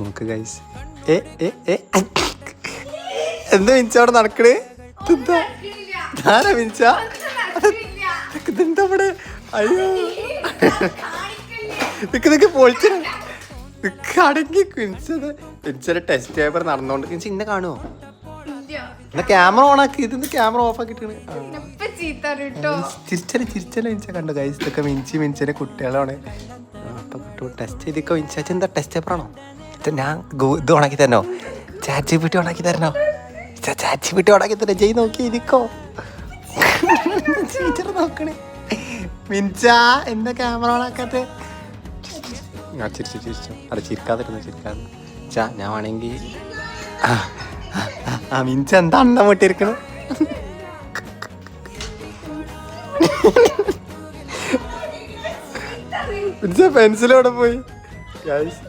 നോക്ക് ഗൈസ്. എന്താ മിനിച്ച അവിടെ നടക്കണേ? മിനിച്ച ഇതെന്താ ഇവിടെ? അയ്യോ നിക്ക് പൊളിച്ച അടങ്ങി മിനിച്ചത്. മിനിച്ചൊരു ടെസ്റ്റ് പേപ്പർ നടന്നോണ്ട് മിനിച്ച ഇന്നെ കാണുമോ? എന്നാ ക്യാമറ ഓൺ ആക്കി. ഇതിന്ന് ക്യാമറ ഓഫ് ആക്കിട്ടാണ്. ചിരിച്ചല മിനിച്ച കണ്ടു ഗൈസ്. ഇതൊക്കെ മിനിച്ചിന്റെ കുട്ടികളാണ്. അപ്പൊ കിട്ടും ടെസ്റ്റ് ചെയ്തിക്കോ. മിനിച്ച എന്താ ടെസ്റ്റ് പേപ്പറാണോ? ഞാൻ ഇത് ഓണാക്കി തരണോ? ചാറ്റ് ജിപിടി ഓണാക്കി തരണോ? ചാറ്റ് ജിപിടി ഓണാക്കി തരാം. ജയ് നോക്കി ഇരിക്കോ. ടീച്ചർ നോക്കണേ. മിനിച്ച എന്താ ക്യാമറ ഓണാക്കാത്ത? ചിരിച്ചു. അത് ചിരിക്കാതിരുന്നു. ഞാൻ വേണമെങ്കിൽ മിനിച്ച എന്താ അണ്ണം പൊട്ടിയിരിക്കണ? പെൻസിലോടെ പോയി ഗൈസ്.